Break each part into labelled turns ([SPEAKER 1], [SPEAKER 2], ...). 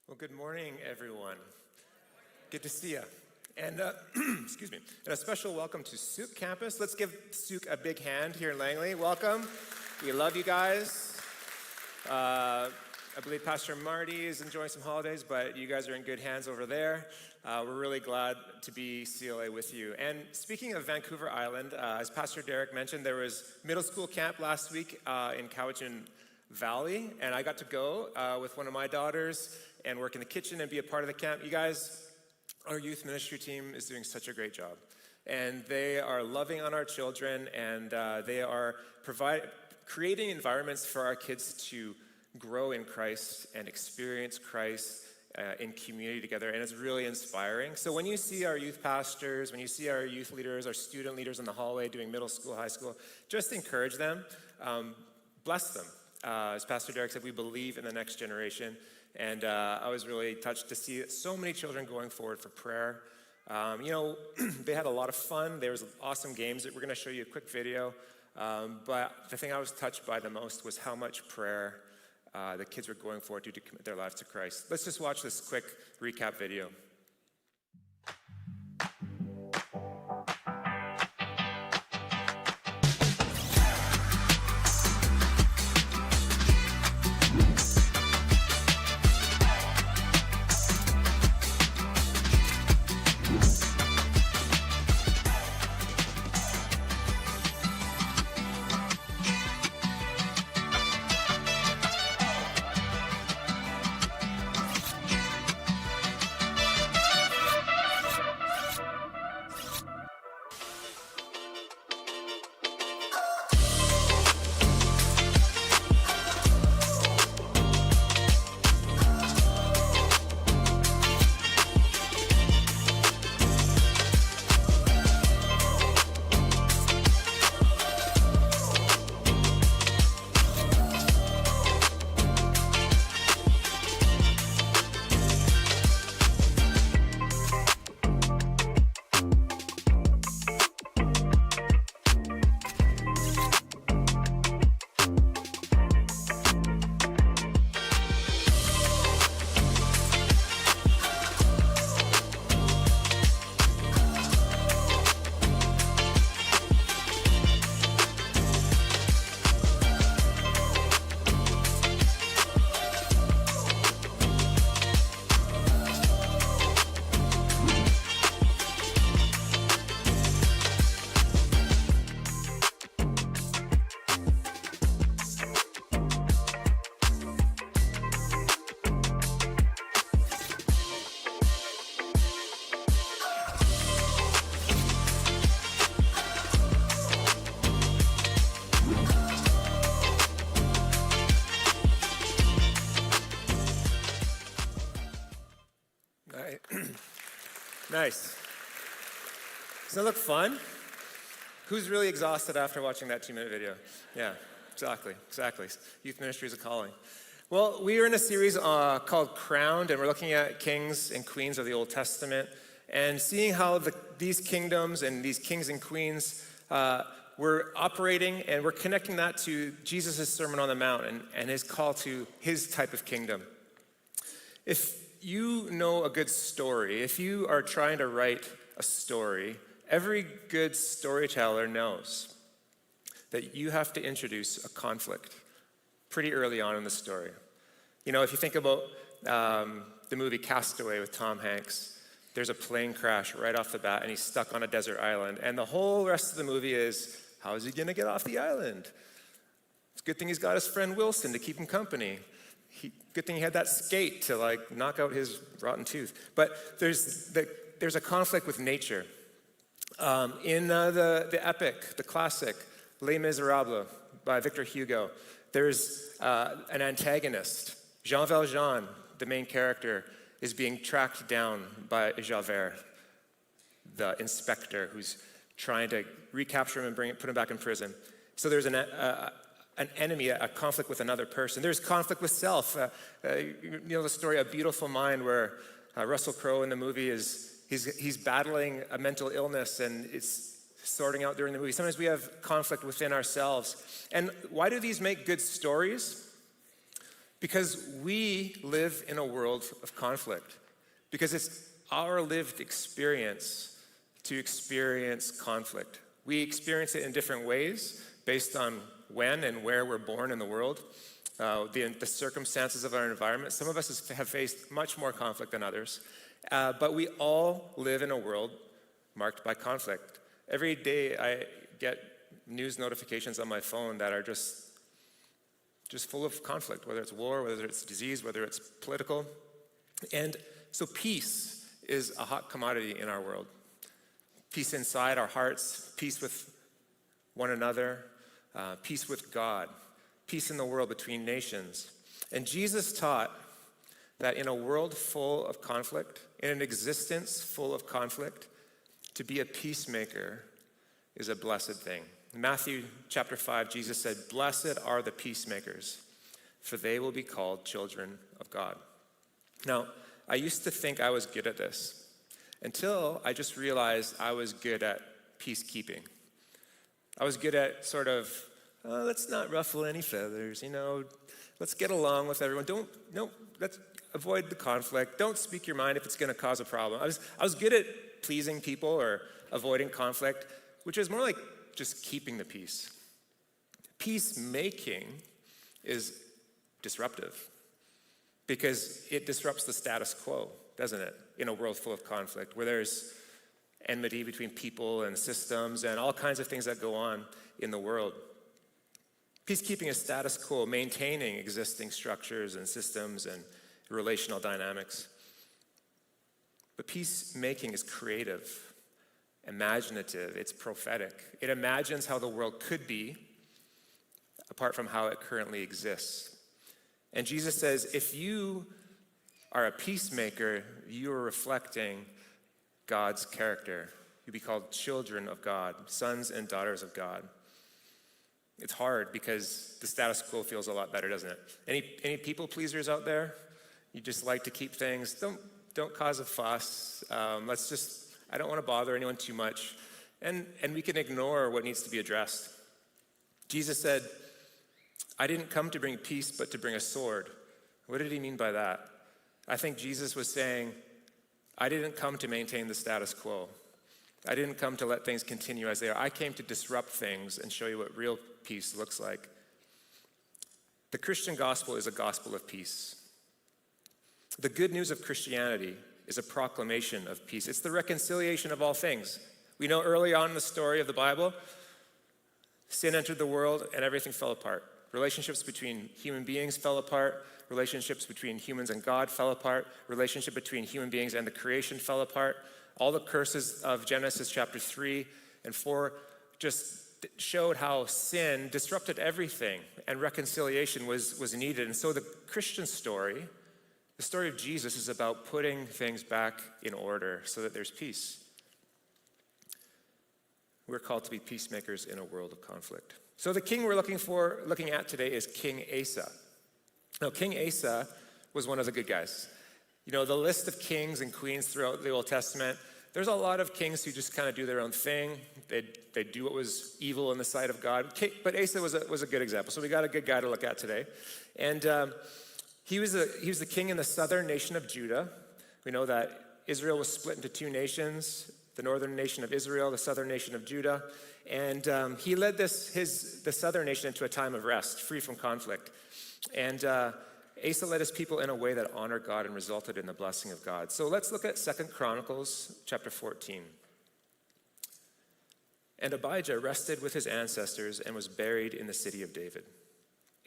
[SPEAKER 1] Well, good morning, everyone. Good to see you. And excuse me. And a special welcome to Souk campus. Let's give Souk a big hand here in Langley. Welcome. We love you guys. I believe Pastor Marty is enjoying some holidays, but you guys are in good hands over there. We're really glad to be CLA with you. And speaking of Vancouver Island, as Pastor Derek mentioned, there was middle school camp last week in Cowichan Valley, and I got to go with one of my daughters and work in the kitchen and be a part of the camp. You guys, our youth ministry team is doing such a great job. And they are loving on our children, and they are creating environments for our kids to grow in Christ and experience Christ in community together, and it's really inspiring. So when you see our youth pastors, when you see our youth leaders, our student leaders in the hallway doing middle school, high school, just encourage them, bless them. As Pastor Derek said, we believe in the next generation. And I was really touched to see so many children going forward for prayer. They had a lot of fun. There was awesome games. We're going to show you a quick video. But the thing I was touched by the most was how much prayer the kids were going forward to commit their lives to Christ. Let's just watch this quick recap video. Nice. Doesn't that look fun? Who's really exhausted after watching that 2-minute video? Yeah, exactly. Youth ministry is a calling. Well, we are in a series called Crowned, and we're looking at kings and queens of the Old Testament and seeing how these kingdoms and these kings and queens were operating, and we're connecting that to Jesus' Sermon on the Mount and his call to his type of kingdom. If you know a good story, if you are trying to write a story, every good storyteller knows that you have to introduce a conflict pretty early on in the story. You know, if you think about the movie Castaway with Tom Hanks, there's a plane crash right off the bat and he's stuck on a desert island. And the whole rest of the movie is, how is he going to get off the island? It's a good thing he's got his friend Wilson to keep him company. Good thing he had that skate to knock out his rotten tooth. But there's a conflict with nature. In the epic, the classic, Les Miserables by Victor Hugo, there's an antagonist. Jean Valjean, the main character, is being tracked down by Javert, the inspector who's trying to recapture him and put him back in prison. So there's an enemy, a conflict with another person. There's conflict with self. You know the story, A Beautiful Mind, where Russell Crowe in the movie he's battling a mental illness, and it's sorting out during the movie. Sometimes we have conflict within ourselves. And why do these make good stories? Because we live in a world of conflict. Because it's our lived experience to experience conflict. We experience it in different ways based on when and where we're born in the world, the circumstances of our environment. Some of us have faced much more conflict than others, but we all live in a world marked by conflict. Every day I get news notifications on my phone that are just full of conflict, whether it's war, whether it's disease, whether it's political. And so peace is a hot commodity in our world. Peace inside our hearts, peace with one another, peace with God, peace in the world between nations. And Jesus taught that in a world full of conflict, in an existence full of conflict, to be a peacemaker is a blessed thing. In Matthew chapter 5, Jesus said, "Blessed are the peacemakers, for they will be called children of God." Now, I used to think I was good at this until I just realized I was good at peacekeeping. I was good at sort of, let's not ruffle any feathers, let's get along with everyone. Let's avoid the conflict. Don't speak your mind if it's going to cause a problem. I was good at pleasing people or avoiding conflict, which is more like just keeping the peace. Peacemaking is disruptive because it disrupts the status quo, doesn't it? In a world full of conflict, where there's enmity between people and systems and all kinds of things that go on in the world. Peacekeeping is status quo, maintaining existing structures and systems and relational dynamics. But peacemaking is creative, imaginative, it's prophetic. It imagines how the world could be apart from how it currently exists. And Jesus says, if you are a peacemaker, you are reflecting God's character. You'll be called children of God, sons and daughters of God. It's hard because the status quo feels a lot better, doesn't it? Any people pleasers out there? You just like to keep things, don't cause a fuss. I don't want to bother anyone too much. And we can ignore what needs to be addressed. Jesus said, I didn't come to bring peace, but to bring a sword. What did he mean by that? I think Jesus was saying, I didn't come to maintain the status quo. I didn't come to let things continue as they are. I came to disrupt things and show you what real peace looks like. The Christian gospel is a gospel of peace. The good news of Christianity is a proclamation of peace. It's the reconciliation of all things. We know early on in the story of the Bible, sin entered the world and everything fell apart. Relationships between human beings fell apart. Relationships between humans and God fell apart. Relationship between human beings and the creation fell apart. All the curses of Genesis chapter 3 and 4 just showed how sin disrupted everything and reconciliation was needed. And so the Christian story, the story of Jesus, is about putting things back in order so that there's peace. We're called to be peacemakers in a world of conflict. So the king we're looking at today is King Asa. Now, King Asa was one of the good guys. The list of kings and queens throughout the Old Testament, there's a lot of kings who just kind of do their own thing. They do what was evil in the sight of God. But Asa was a good example. So we got a good guy to look at today. And he was the king in the southern nation of Judah. We know that Israel was split into two nations, the northern nation of Israel, the southern nation of Judah. And he led the southern nation into a time of rest, free from conflict. And Asa led his people in a way that honored God and resulted in the blessing of God. So let's look at 2 Chronicles chapter 14. And Abijah rested with his ancestors and was buried in the city of David.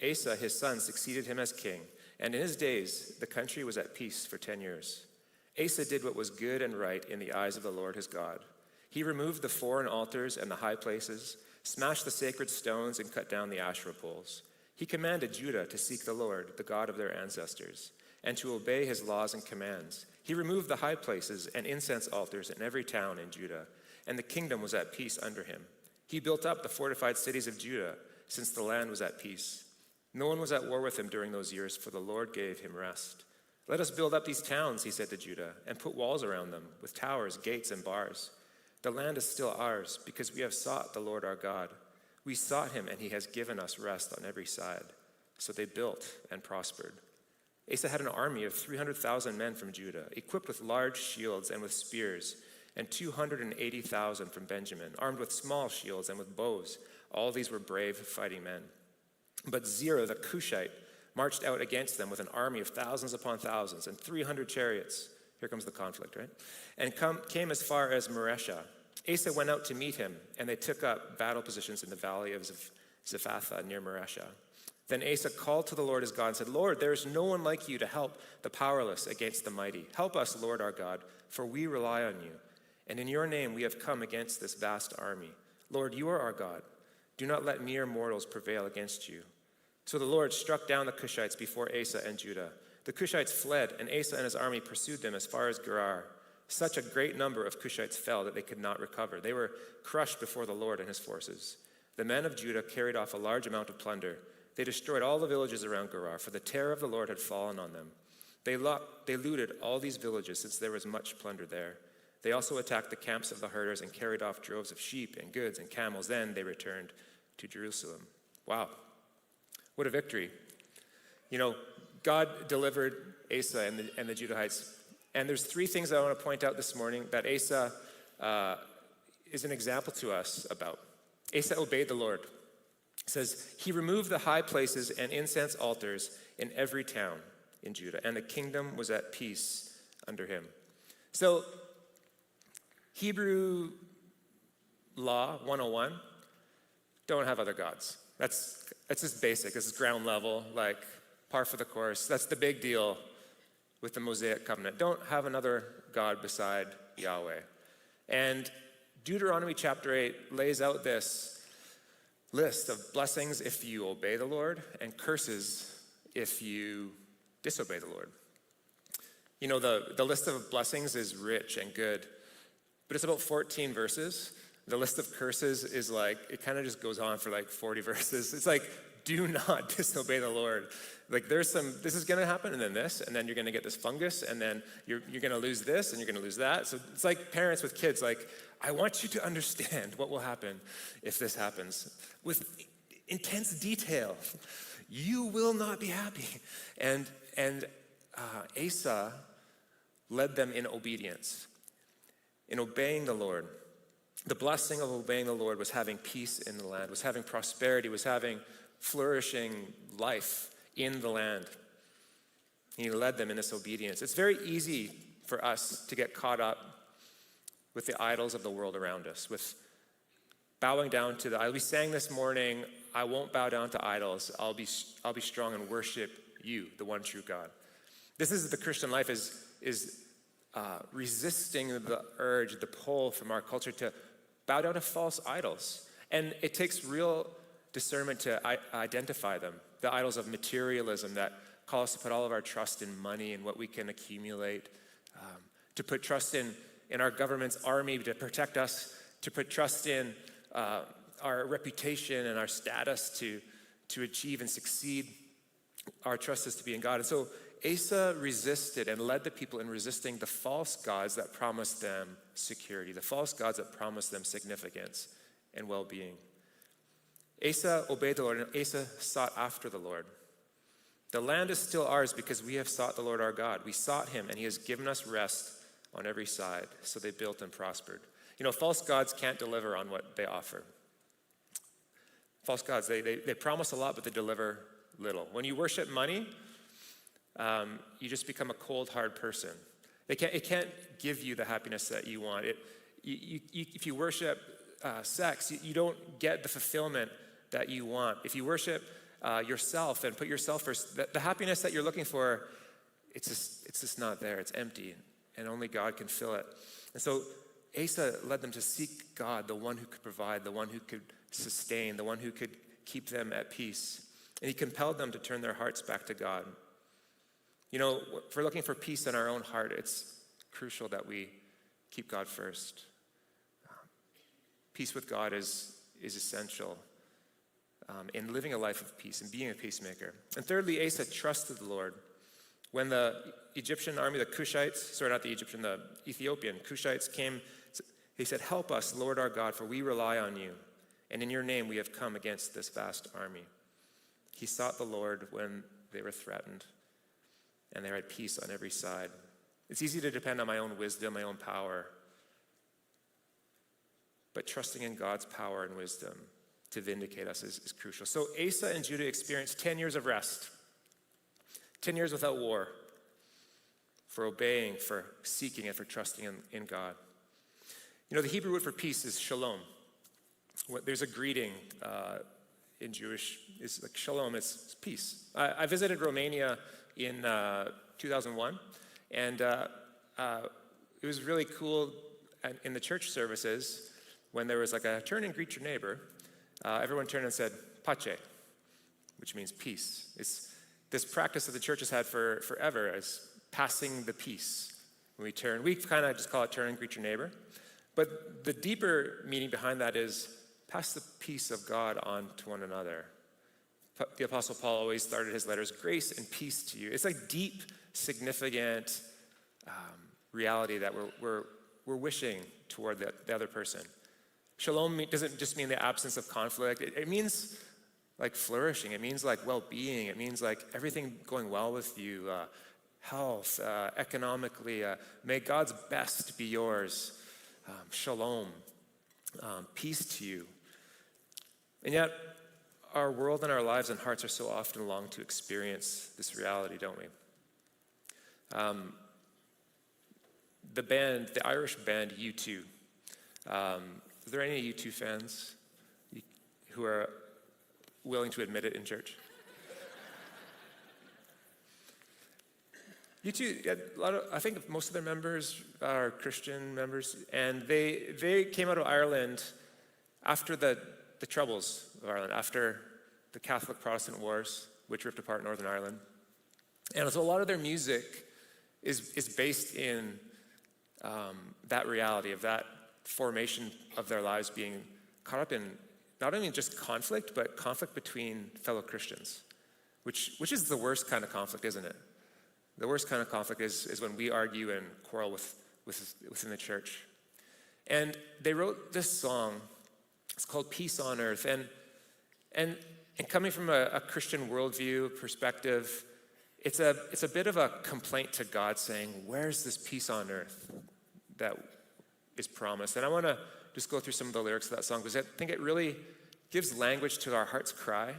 [SPEAKER 1] Asa, his son, succeeded him as king, and in his days the country was at peace for 10 years. Asa did what was good and right in the eyes of the Lord his God. He removed the foreign altars and the high places, smashed the sacred stones, and cut down the Asherah poles. He commanded Judah to seek the Lord, the God of their ancestors, and to obey his laws and commands. He removed the high places and incense altars in every town in Judah, and the kingdom was at peace under him. He built up the fortified cities of Judah, since the land was at peace. No one was at war with him during those years, for the Lord gave him rest. Let us build up these towns, he said to Judah, and put walls around them, with towers, gates, and bars. The land is still ours, because we have sought the Lord our God. We sought him, and he has given us rest on every side. So they built and prospered. Asa had an army of 300,000 men from Judah, equipped with large shields and with spears, and 280,000 from Benjamin, armed with small shields and with bows. All these were brave fighting men. But Zerah the Cushite marched out against them with an army of thousands upon thousands and 300 chariots. Here comes the conflict, right? And came as far as Mareshah. Asa went out to meet him, and they took up battle positions in the valley of Zephathah near Mareshah. Then Asa called to the Lord his God and said, Lord, there is no one like you to help the powerless against the mighty. Help us, Lord our God, for we rely on you. And in your name we have come against this vast army. Lord, you are our God. Do not let mere mortals prevail against you. So the Lord struck down the Cushites before Asa and Judah. The Cushites fled, and Asa and his army pursued them as far as Gerar. Such a great number of Cushites fell that they could not recover. They were crushed before the Lord and his forces. The men of Judah carried off a large amount of plunder. They destroyed all the villages around Gerar, for the terror of the Lord had fallen on them. They looted all these villages, since there was much plunder there. They also attacked the camps of the herders and carried off droves of sheep and goods and camels. Then they returned to Jerusalem. Wow, what a victory. You know, God delivered Asa and the Judahites. And there's three things I want to point out this morning that Asa is an example to us about. Asa obeyed the Lord. It says, he removed the high places and incense altars in every town in Judah, and the kingdom was at peace under him. So, Hebrew law 101, don't have other gods. That's just basic. This is ground level, like par for the course. That's the big deal with the Mosaic covenant. Don't have another God beside Yahweh. And Deuteronomy chapter 8 lays out this list of blessings if you obey the Lord and curses if you disobey the Lord. You know, the list of blessings is rich and good, but it's about 14 verses. The list of curses is like, it kind of just goes on for like 40 verses. It's like, do not disobey the Lord. Like this is going to happen, and then you're going to get this fungus, and then you're going to lose this, and you're going to lose that. So it's like parents with kids, like, I want you to understand what will happen if this happens with intense detail. You will not be happy. And Asa led them in obedience, in obeying the Lord. The blessing of obeying the Lord was having peace in the land, was having prosperity, was having flourishing life in the land. He led them in this obedience. It's very easy for us to get caught up with the idols of the world around us, with bowing down to the idols. We sang this morning, I won't bow down to idols. I'll be strong and worship you, the one true God. This is the Christian life is resisting the urge, the pull from our culture to bow down to false idols. And it takes real discernment to identify them. The idols of materialism that call us to put all of our trust in money and what we can accumulate, to put trust in our government's army to protect us, to put trust in our reputation and our status to achieve and succeed. Our trust is to be in God. And so Asa resisted and led the people in resisting the false gods that promised them security, the false gods that promised them significance and well-being. Asa obeyed the Lord, and Asa sought after the Lord. The land is still ours because we have sought the Lord our God. We sought him, and he has given us rest on every side. So they built and prospered. You know, false gods can't deliver on what they offer. False gods, they promise a lot, but they deliver little. When you worship money, you just become a cold, hard person. It can't give you the happiness that you want. If you worship sex, you don't get the fulfillment that you want. If you worship yourself and put yourself first, the happiness that you're looking for, it's just not there. It's empty, and only God can fill it. And so Asa led them to seek God, the one who could provide, the one who could sustain, the one who could keep them at peace. And he compelled them to turn their hearts back to God. You know, if we're looking for peace in our own heart, it's crucial that we keep God first. Peace with God is essential in living a life of peace and being a peacemaker. And thirdly, Asa trusted the Lord. When the Egyptian army, the Ethiopian Cushites came, he said, help us, Lord our God, for we rely on you. And in your name we have come against this vast army. He sought the Lord when they were threatened. and they're at peace on every side. It's easy to depend on my own wisdom, my own power, but trusting in God's power and wisdom to vindicate us is crucial. So Asa and Judah experienced 10 years of rest, 10 years without war, for obeying, for seeking, and for trusting in God. You know, the Hebrew word for peace is shalom. There's a greeting in Jewish, it's like shalom, it's peace. I visited Romania in 2001, and it was really cool in the church services when there was like a turn and greet your neighbor. Everyone turned and said, pace, which means peace. It's this practice that the church has had forever as passing the peace. When we turn, we kind of just call it turn and greet your neighbor. But the deeper meaning behind that is pass the peace of God on to one another. The Apostle Paul always started his letters, grace and peace to you. It's like deep, significant reality that we're wishing toward the other person. Shalom doesn't just mean the absence of conflict. It means like flourishing. It means like well-being. It means like everything going well with you, health, economically. May God's best be yours. Shalom, peace to you. And yet, our world and our lives and hearts are so often long to experience this reality, don't we? The Irish band U2. Are there any U2 fans who are willing to admit it in church? U2, I think most of their members are Christian members, and they came out of Ireland after the troubles of Ireland, after the Catholic-Protestant wars, which ripped apart Northern Ireland. And so a lot of their music is based in that reality of that formation of their lives being caught up in not only just conflict, but conflict between fellow Christians, which is the worst kind of conflict, isn't it? The worst kind of conflict is when we argue and quarrel within the church. And they wrote this song. It's called Peace on Earth. And coming from a Christian worldview perspective, it's a bit of a complaint to God saying, where's this peace on earth that is promised? And I want to just go through some of the lyrics of that song because I think it really gives language to our heart's cry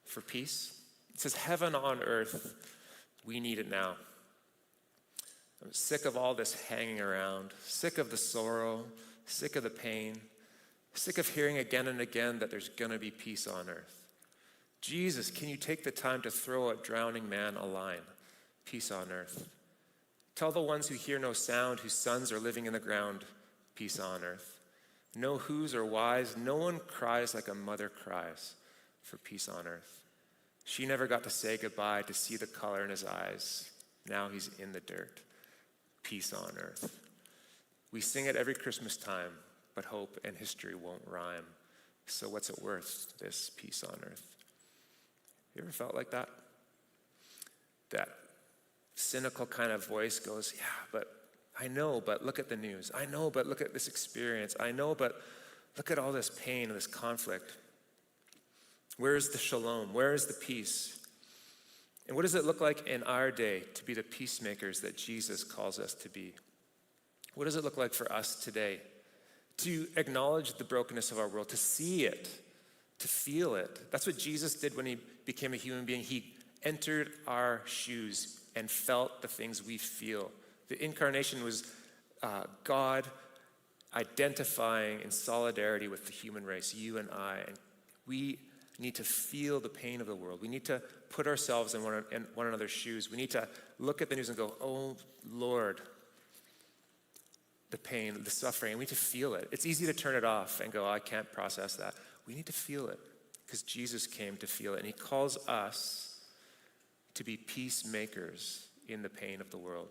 [SPEAKER 1] for peace. It says, heaven on earth, we need it now. I'm sick of all this hanging around, sick of the sorrow, sick of the pain, sick of hearing again and again that there's going to be peace on earth. Jesus, can you take the time to throw a drowning man a line? Peace on earth. Tell the ones who hear no sound, whose sons are living in the ground, peace on earth. No whos or whys, no one cries like a mother cries for peace on earth. She never got to say goodbye, to see the color in his eyes. Now he's in the dirt. Peace on earth. We sing it every Christmas time, but hope and history won't rhyme. So what's it worth, this peace on earth? You ever felt like that? That cynical kind of voice goes, yeah, but I know, but look at the news. I know, but look at this experience. I know, but look at all this pain and this conflict. Where is the shalom? Where is the peace? And what does it look like in our day to be the peacemakers that Jesus calls us to be? What does it look like for us today to acknowledge the brokenness of our world, to see it, to feel it? That's what Jesus did when he became a human being. He entered our shoes and felt the things we feel. The incarnation was God identifying in solidarity with the human race, you and I. And we need to feel the pain of the world. We need to put ourselves in one another's shoes. We need to look at the news and go, oh, Lord, the pain, the suffering. And we need to feel it. It's easy to turn it off and go, I can't process that. We need to feel it because Jesus came to feel it. And he calls us to be peacemakers in the pain of the world.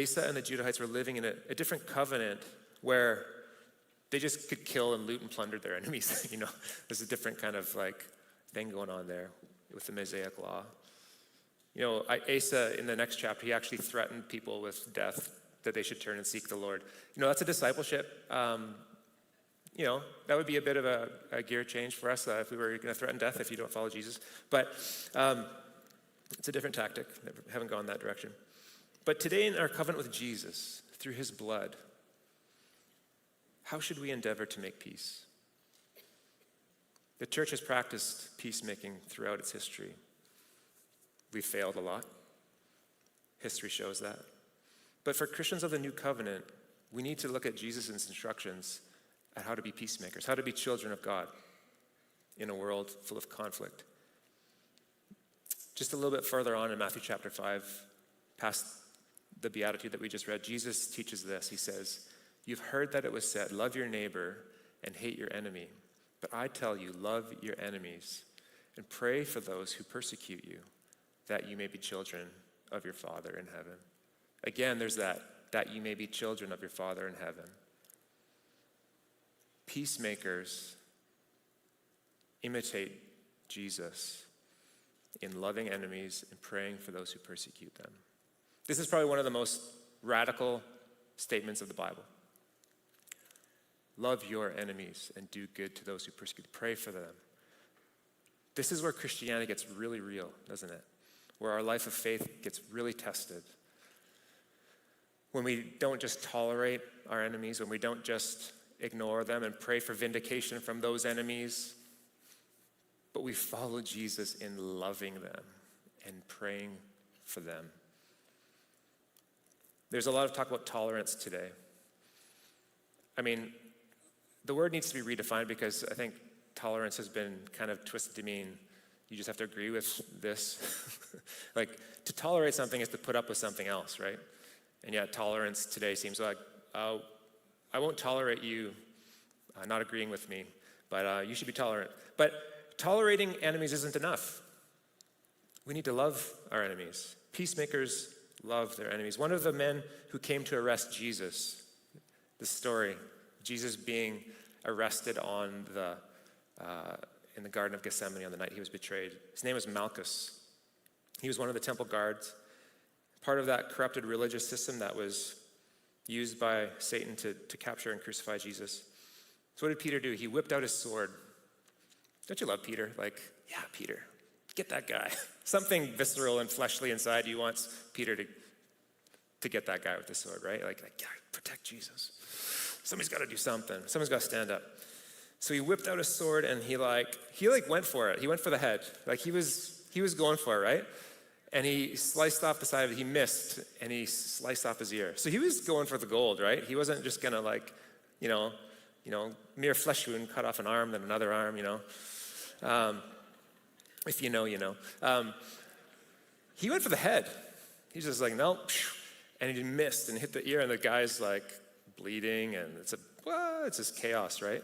[SPEAKER 1] Asa and the Judahites were living in a different covenant where they just could kill and loot and plunder their enemies. You know, there's a different kind of like thing going on there with the Mosaic law. You know, Asa in the next chapter, he actually threatened people with death that they should turn and seek the Lord. You know, that's a discipleship. You know, that would be a bit of a gear change for us if we were going to threaten death if you don't follow Jesus. But It's a different tactic. I haven't gone that direction. But today in our covenant with Jesus, through his blood, how should we endeavor to make peace? The church has practiced peacemaking throughout its history. We've failed a lot. History shows that. But for Christians of the new covenant, we need to look at Jesus' instructions at how to be peacemakers, how to be children of God in a world full of conflict. Just a little bit further on in Matthew chapter 5, past the beatitude that we just read, Jesus teaches this. He says, "You've heard that it was said, 'Love your neighbor and hate your enemy.' But I tell you, love your enemies and pray for those who persecute you, that you may be children of your Father in heaven." Again, there's that you may be children of your Father in heaven. Peacemakers imitate Jesus in loving enemies and praying for those who persecute them. This is probably one of the most radical statements of the Bible. Love your enemies and do good to those who persecute. Pray for them. This is where Christianity gets really real, doesn't it? Where our life of faith gets really tested. When we don't just tolerate our enemies, when we don't just ignore them and pray for vindication from those enemies, but we follow Jesus in loving them and praying for them. There's a lot of talk about tolerance today. I mean, the word needs to be redefined because I think tolerance has been kind of twisted to mean you just have to agree with this. Like, to tolerate something is to put up with something else, right? And yet tolerance today seems like, I won't tolerate you not agreeing with me, but you should be tolerant. But tolerating enemies isn't enough. We need to love our enemies. Peacemakers love their enemies. One of the men who came to arrest Jesus, the story, Jesus being arrested in the Garden of Gethsemane on the night he was betrayed. His name was Malchus. He was one of the temple guards, part of that corrupted religious system that was used by Satan to capture and crucify Jesus. So what did Peter do? He whipped out his sword. Don't you love Peter? Like, yeah, Peter, get that guy. Something visceral and fleshly inside you wants Peter to get that guy with the sword, right? Like, yeah, protect Jesus. Somebody's got to do something. Someone's got to stand up. So he whipped out his sword and he went for it. He went for the head. Like he was going for it, right? And he sliced off the side of it. He missed and he sliced off his ear. So he was going for the gold, right? He wasn't just gonna mere flesh wound, cut off an arm, then another arm, if you know, you know. He went for the head. He's just like, nope. And he missed and hit the ear and the guy's like bleeding and it's just chaos, right?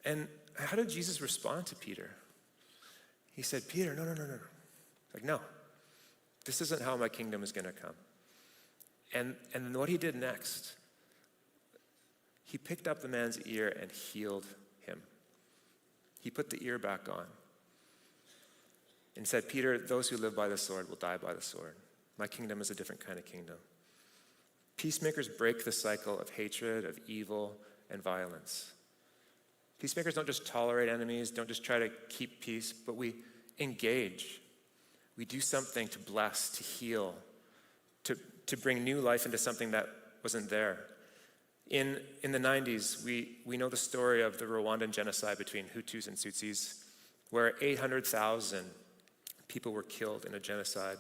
[SPEAKER 1] And how did Jesus respond to Peter? He said, Peter, no. Like, no, this isn't how my kingdom is going to come. And what he did next, he picked up the man's ear and healed him. He put the ear back on and said, Peter, those who live by the sword will die by the sword. My kingdom is a different kind of kingdom. Peacemakers break the cycle of hatred, of evil, and violence. Peacemakers don't just tolerate enemies, don't just try to keep peace, but we engage. We do something to bless, to heal, to bring new life into something that wasn't there. In the 90s, we know the story of the Rwandan genocide between Hutus and Tutsis, where 800,000 people were killed in a genocide.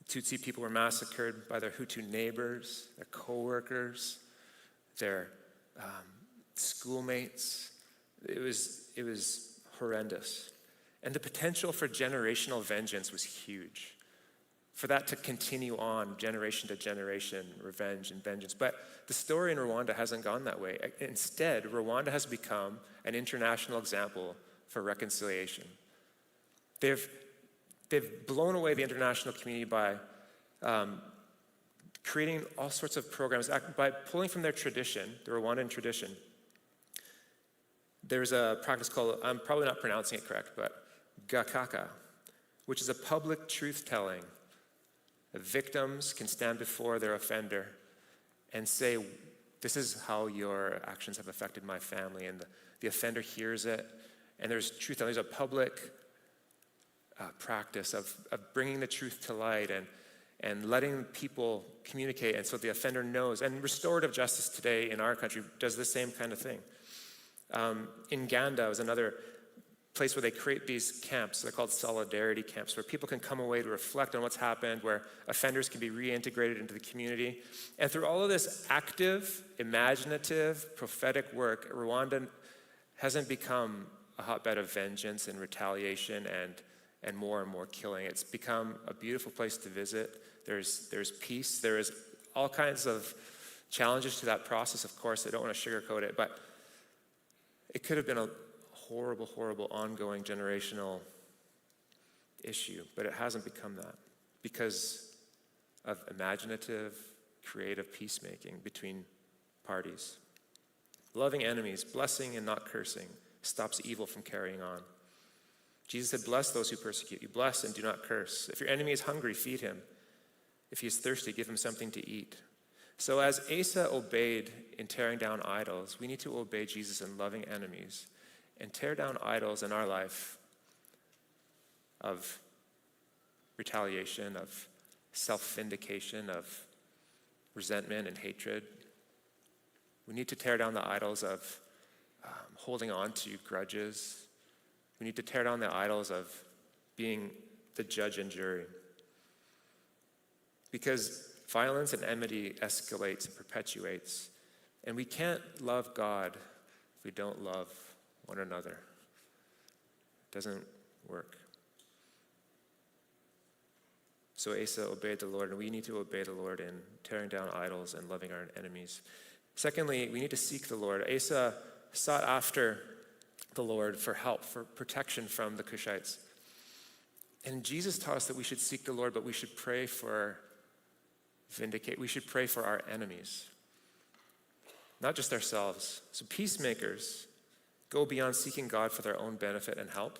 [SPEAKER 1] Tutsi people were massacred by their Hutu neighbors, their co-workers, their schoolmates. It was horrendous. And the potential for generational vengeance was huge. For that to continue on generation to generation, revenge and vengeance. But the story in Rwanda hasn't gone that way. Instead, Rwanda has become an international example for reconciliation. They've blown away the international community by creating all sorts of programs, by pulling from their tradition, the Rwandan tradition. There's a practice called, I'm probably not pronouncing it correct, but gakaka, which is a public truth-telling. Victims can stand before their offender and say, this is how your actions have affected my family, and the offender hears it, and there's truth-telling. There's a public practice of bringing the truth to light and letting people communicate, and so the offender knows. And restorative justice today in our country does the same kind of thing. In Uganda is another place where they create these camps. They're called solidarity camps, where people can come away to reflect on what's happened, where offenders can be reintegrated into the community. And through all of this active, imaginative, prophetic work, Rwanda hasn't become a hotbed of vengeance and retaliation and more killing. It's become a beautiful place to visit. There's peace. There is all kinds of challenges to that process, of course. I don't want to sugarcoat it, but it could have been a horrible, ongoing generational issue, but it hasn't become that because of imaginative, creative peacemaking between parties. Loving enemies, blessing and not cursing, stops evil from carrying on. Jesus said, bless those who persecute you. Bless and do not curse. If your enemy is hungry, feed him. If he is thirsty, give him something to eat. So as Asa obeyed in tearing down idols, we need to obey Jesus in loving enemies and tear down idols in our life of retaliation, of self-vindication, of resentment and hatred. We need to tear down the idols of holding on to grudges. We need to tear down the idols of being the judge and jury. Because violence and enmity escalates and perpetuates. And we can't love God if we don't love one another. It doesn't work. So Asa obeyed the Lord, and we need to obey the Lord in tearing down idols and loving our enemies. Secondly, we need to seek the Lord. Asa sought after the Lord for help, for protection from the Cushites. And Jesus taught us that we should seek the Lord, but we should pray for we should pray for our enemies, not just ourselves. So peacemakers go beyond seeking God for their own benefit and help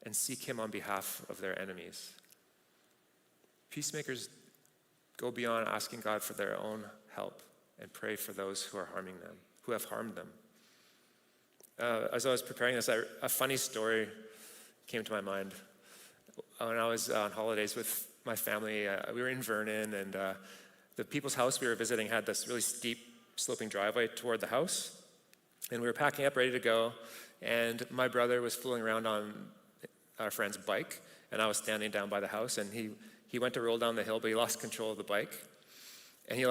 [SPEAKER 1] and seek him on behalf of their enemies. Peacemakers go beyond asking God for their own help and pray for those who are harming them, who have harmed them. As I was preparing this, a funny story came to my mind. When I was on holidays with my family, we were in Vernon, and the people's house we were visiting had this really steep sloping driveway toward the house. And we were packing up, ready to go, and my brother was fooling around on our friend's bike, and I was standing down by the house, and he went to roll down the hill, but he lost control of the bike. And he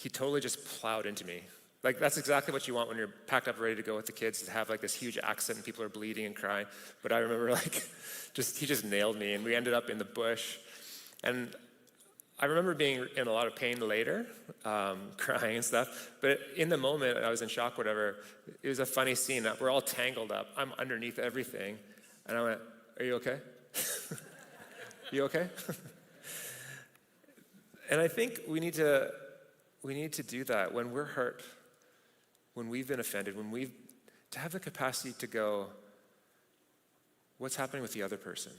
[SPEAKER 1] totally just plowed into me. Like, that's exactly what you want when you're packed up, ready to go with the kids, to have like this huge accident and people are bleeding and crying. But I remember he just nailed me, and we ended up in the bush. And I remember being in a lot of pain later, crying and stuff. But in the moment, I was in shock, whatever. It was a funny scene. We're all tangled up. I'm underneath everything. And I went, "Are you okay? You okay?" And I think we need to do that when we're hurt, when we've been offended, to have the capacity to go, what's happening with the other person?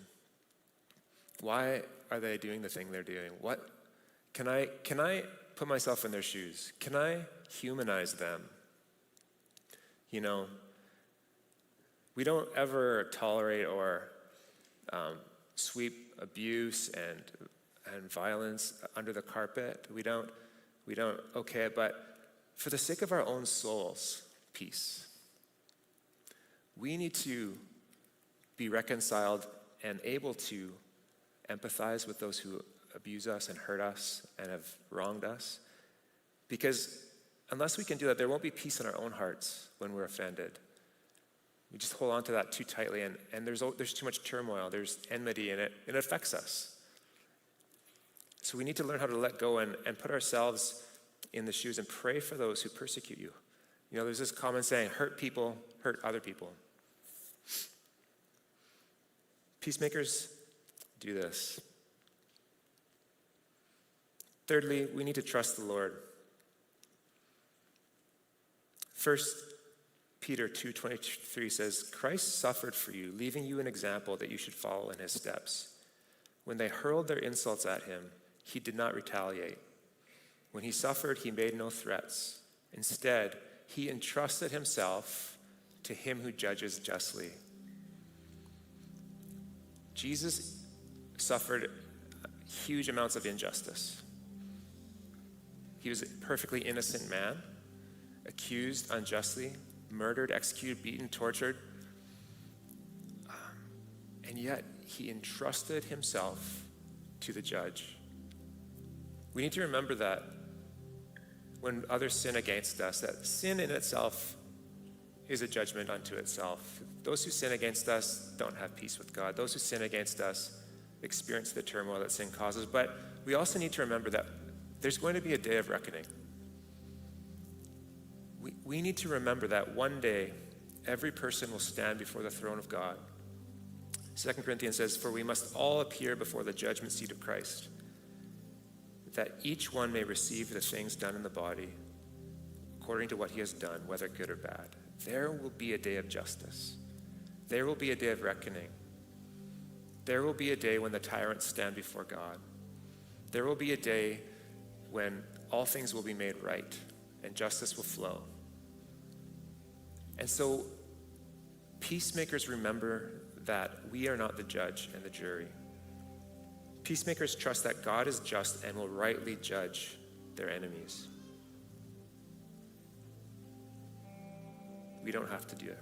[SPEAKER 1] Why are they doing the thing they're doing? What can I put myself in their shoes? Can I humanize them? We don't ever tolerate or sweep abuse and violence under the carpet. We don't okay it, but for the sake of our own souls, peace. We need to be reconciled and able to empathize with those who abuse us and hurt us and have wronged us. Because unless we can do that, there won't be peace in our own hearts when we're offended. We just hold on to that too tightly, and there's too much turmoil, there's enmity in it, and it affects us. So we need to learn how to let go and put ourselves in the shoes and pray for those who persecute you. There's this common saying, hurt people, hurt other people. Peacemakers do this. Thirdly, we need to trust the Lord. 1 Peter 2:23 says, Christ suffered for you, leaving you an example that you should follow in his steps. When they hurled their insults at him, he did not retaliate. When he suffered, he made no threats. Instead, he entrusted himself to him who judges justly. Jesus suffered huge amounts of injustice. He was a perfectly innocent man, accused unjustly, murdered, executed, beaten, tortured. And yet he entrusted himself to the judge. We need to remember that when others sin against us, that sin in itself is a judgment unto itself. Those who sin against us don't have peace with God. Those who sin against us experience the turmoil that sin causes. But we also need to remember that there's going to be a day of reckoning. We need to remember that one day, every person will stand before the throne of God. 2 Corinthians says, "For we must all appear before the judgment seat of Christ, that each one may receive the things done in the body according to what he has done, whether good or bad." There will be a day of justice. There will be a day of reckoning. There will be a day when the tyrants stand before God. There will be a day when all things will be made right and justice will flow. And so, peacemakers remember that we are not the judge and the jury. Peacemakers trust that God is just and will rightly judge their enemies. We don't have to do it.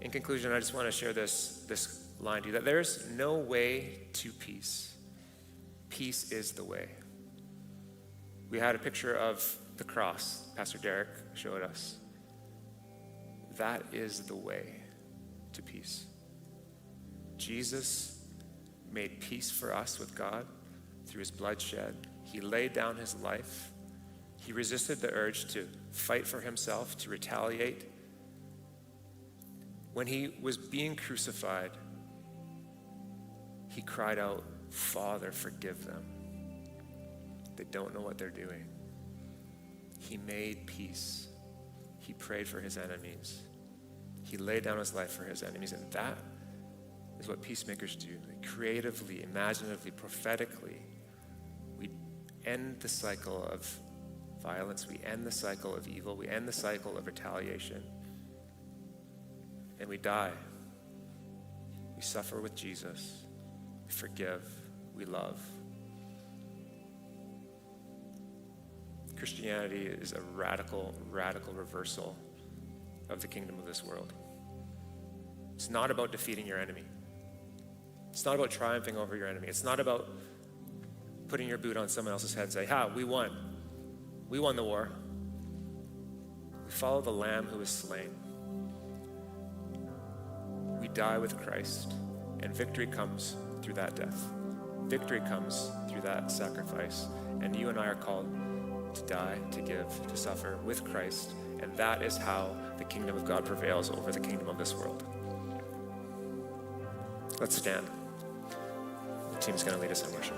[SPEAKER 1] In conclusion, I just want to share this line to you, that there's no way to peace. Peace is the way. We had a picture of the cross Pastor Derek showed us. That is the way to peace. Jesus made peace for us with God through his bloodshed. He laid down his life. He resisted the urge to fight for himself, to retaliate. When he was being crucified, he cried out, "Father, forgive them. They don't know what they're doing." He made peace. He prayed for his enemies. He laid down his life for his enemies. And that is what peacemakers do. Creatively, imaginatively, prophetically, we end the cycle of violence. We end the cycle of evil. We end the cycle of retaliation. And we die. We suffer with Jesus. We forgive. We love. Christianity is a radical, radical reversal of the kingdom of this world. It's not about defeating your enemy. It's not about triumphing over your enemy. It's not about putting your boot on someone else's head and say, "Ha, we won. We won the war." We follow the Lamb who was slain. We die with Christ, and victory comes through that death. Victory comes through that sacrifice. And you and I are called to die, to give, to suffer with Christ. And that is how the kingdom of God prevails over the kingdom of this world. Let's stand. The team's going to lead us in worship.